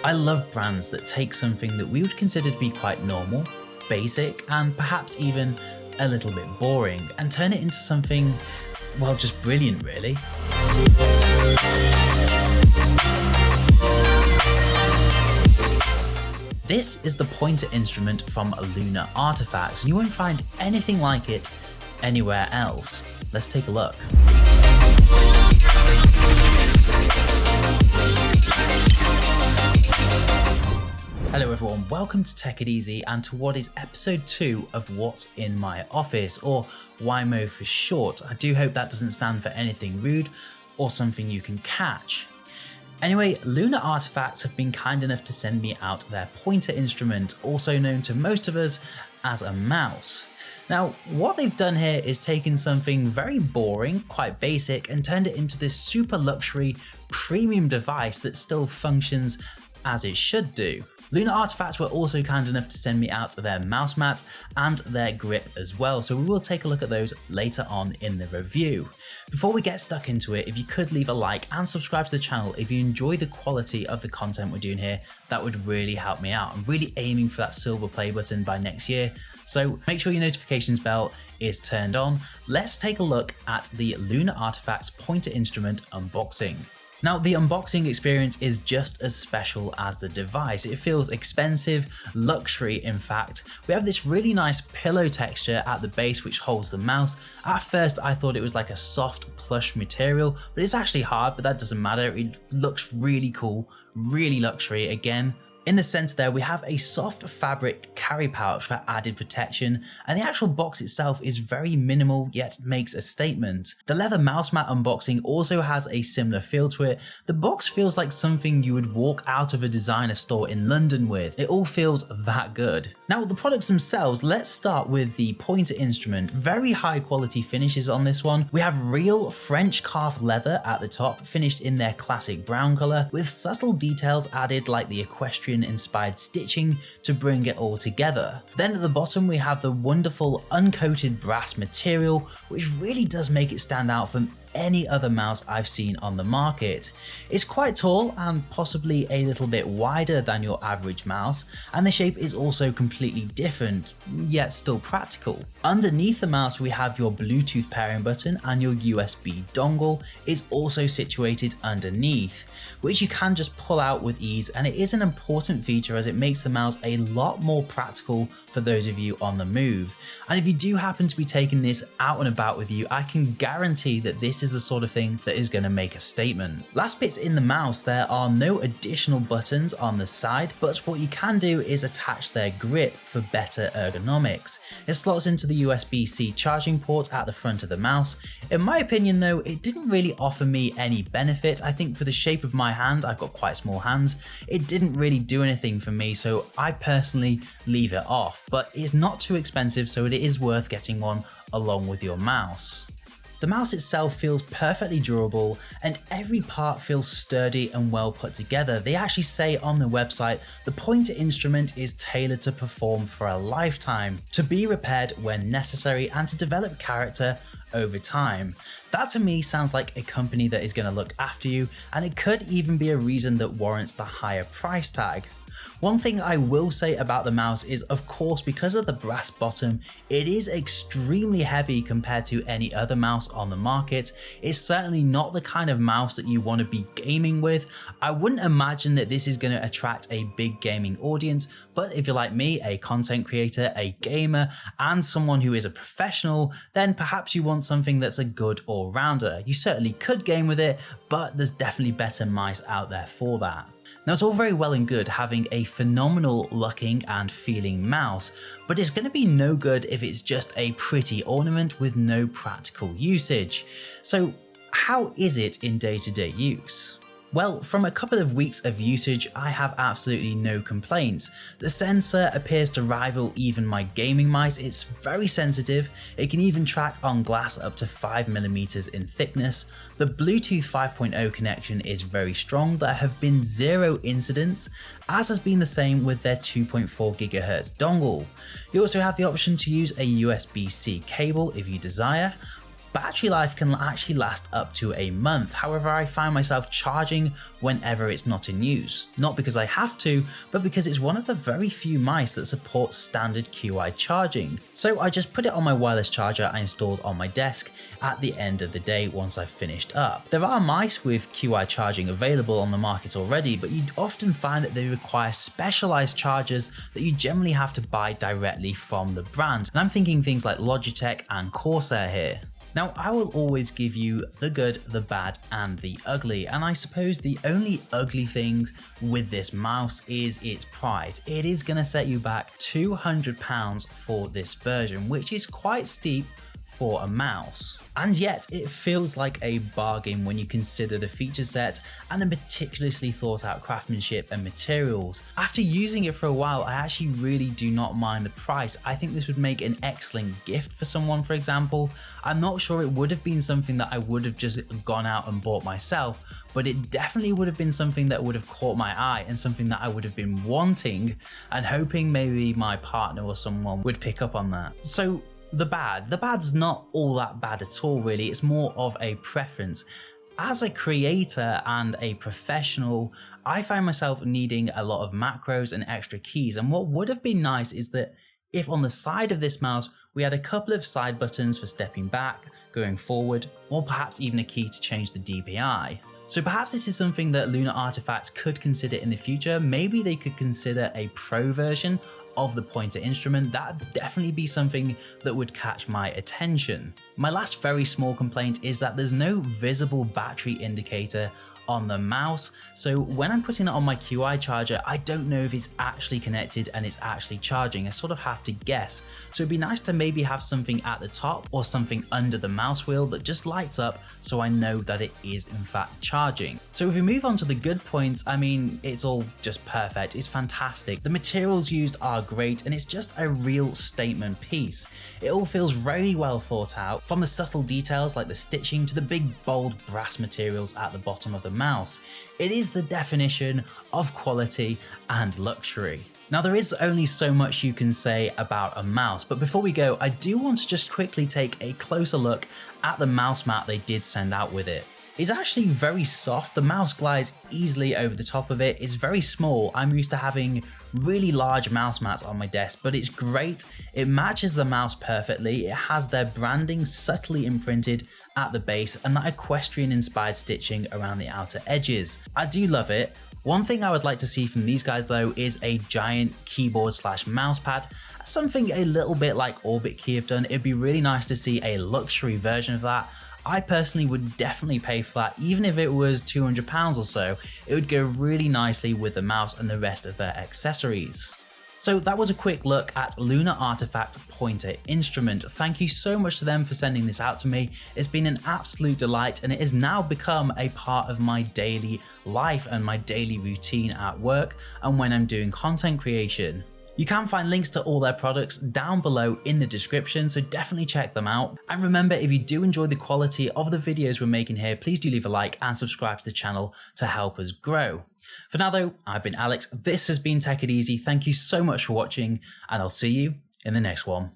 I love brands that take something that we would consider to be quite normal, basic, and perhaps even a little bit boring and turn it into something, well, just brilliant really. This is the pointer instrument from Lunar Artefacts, and you won't find anything like it anywhere else. Let's take a look. Hello everyone, welcome to Tech It Easy and to what is episode 2 of What's in My Office, or WIMO for short. I do hope that doesn't stand for anything rude or something you can catch. Anyway, Lunar Artefacts have been kind enough to send me out their pointer instrument, also known to most of us as a mouse. Now, what they've done here is taken something very boring, quite basic, and turned it into this super luxury premium device that still functions as it should do. Lunar Artefacts were also kind enough to send me out their mouse mat and their grip as well, so we will take a look at those later on in the review. Before we get stuck into it, if you could leave a like and subscribe to the channel if you enjoy the quality of the content we're doing here, that would really help me out. I'm really aiming for that silver play button by next year, so make sure your notifications bell is turned on. Let's take a look at the Lunar Artefacts pointer instrument unboxing. Now, the unboxing experience is just as special as the device. It feels expensive, luxury in fact. We have this really nice pillow texture at the base which holds the mouse. At first I thought it was like a soft plush material, but it's actually hard, but that doesn't matter. It looks really cool, really luxury again. In the center there, we have a soft fabric carry pouch for added protection, and the actual box itself is very minimal yet makes a statement. The leather mouse mat unboxing also has a similar feel to it. The box feels like something you would walk out of a designer store in London with. It all feels that good. Now, the products themselves, let's start with the pointer instrument. Very high quality finishes on this one. We have real French calf leather at the top, finished in their classic brown color, with subtle details added like the equestrian inspired stitching to bring it all together. Then at the bottom we have the wonderful uncoated brass material, which really does make it stand out from any other mouse I've seen on the market. It's quite tall and possibly a little bit wider than your average mouse, and the shape is also completely different, yet still practical. Underneath the mouse we have your Bluetooth pairing button, and your USB dongle is also situated underneath, which you can just pull out with ease, and it is an important feature as it makes the mouse a lot more practical for those of you on the move. And if you do happen to be taking this out and about with you, I can guarantee that this is the sort of thing that is going to make a statement. Last bits in the mouse, there are no additional buttons on the side, but what you can do is attach their grip for better ergonomics. It slots into the USB-C charging port at the front of the mouse. In my opinion though, it didn't really offer me any benefit. I think for the shape of my hand, I've got quite small hands, it didn't really do anything for me, so I personally leave it off, but it's not too expensive, so it is worth getting one along with your mouse. The mouse itself feels perfectly durable and every part feels sturdy and well put together. They actually say on the website the pointer instrument is tailored to perform for a lifetime, to be repaired when necessary and to develop character over time. That to me sounds like a company that is going to look after you, and it could even be a reason that warrants the higher price tag. One thing I will say about the mouse is, of course, because of the brass bottom, it is extremely heavy compared to any other mouse on the market. It's certainly not the kind of mouse that you want to be gaming with. I wouldn't imagine that this is going to attract a big gaming audience, but if you're like me, a content creator, a gamer, and someone who is a professional, then perhaps you want something that's a good all-rounder. You certainly could game with it, but there's definitely better mice out there for that. Now, it's all very well and good having a phenomenal looking and feeling mouse, but it's going to be no good if it's just a pretty ornament with no practical usage. So how is it in day-to-day use? Well, from a couple of weeks of usage, I have absolutely no complaints. The sensor appears to rival even my gaming mice. It's very sensitive. It can even track on glass up to 5mm in thickness. The Bluetooth 5.0 connection is very strong. There have been 0 incidents, as has been the same with their 2.4 GHz dongle. You also have the option to use a USB-C cable if you desire. Battery life can actually last up to a month. However, I find myself charging whenever it's not in use. Not because I have to, but because it's one of the very few mice that support standard QI charging. So I just put it on my wireless charger I installed on my desk at the end of the day once I've finished up. There are mice with QI charging available on the market already, but you'd often find that they require specialized chargers that you generally have to buy directly from the brand. And I'm thinking things like Logitech and Corsair here. Now, I will always give you the good, the bad, and the ugly, and I suppose the only ugly things with this mouse is its price. It is going to set you back £200 for this version, which is quite steep for a mouse. And yet it feels like a bargain when you consider the feature set and the meticulously thought out craftsmanship and materials. After using it for a while, I actually really do not mind the price. I think this would make an excellent gift for someone, for example. I'm not sure it would have been something that I would have just gone out and bought myself, but it definitely would have been something that would have caught my eye and something that I would have been wanting and hoping maybe my partner or someone would pick up on that. So the bad's not all that bad at all really, it's more of a preference. As a creator and a professional, I find myself needing a lot of macros and extra keys, and what would have been nice is that if on the side of this mouse we had a couple of side buttons for stepping back, going forward, or perhaps even a key to change the DPI. So perhaps this is something that Lunar Artefacts could consider in the future. Maybe they could consider a pro version of the pointer instrument. That'd definitely be something that would catch my attention. My last very small complaint is that there's no visible battery indicator on the mouse, so when I'm putting it on my QI charger, I don't know if it's actually connected and it's actually charging. I sort of have to guess. So it'd be nice to maybe have something at the top or something under the mouse wheel that just lights up so I know that it is in fact charging. So if we move on to the good points, I mean, it's all just perfect. It's fantastic. The materials used are great and it's just a real statement piece. It all feels very well thought out, from the subtle details like the stitching to the big bold brass materials at the bottom of the mouse. It is the definition of quality and luxury. Now there is only so much you can say about a mouse, but before we go, I do want to just quickly take a closer look at the mouse mat they did send out with it. It's actually very soft, the mouse glides easily over the top of it, it's very small. I'm used to having really large mouse mats on my desk, but it's great. It matches the mouse perfectly, it has their branding subtly imprinted at the base and that equestrian inspired stitching around the outer edges. I do love it. One thing I would like to see from these guys though is a giant keyboard / mouse pad, something a little bit like Orbit Key have done. It'd be really nice to see a luxury version of that. I personally would definitely pay for that, even if it was £200 or so. It would go really nicely with the mouse and the rest of their accessories. So that was a quick look at Lunar Artefact pointer instrument. Thank you so much to them for sending this out to me. It's been an absolute delight and it has now become a part of my daily life and my daily routine at work and when I'm doing content creation. You can find links to all their products down below in the description, so definitely check them out. And remember, if you do enjoy the quality of the videos we're making here, please do leave a like and subscribe to the channel to help us grow. For now though, I've been Alex, this has been Tech It Easy, thank you so much for watching, and I'll see you in the next one.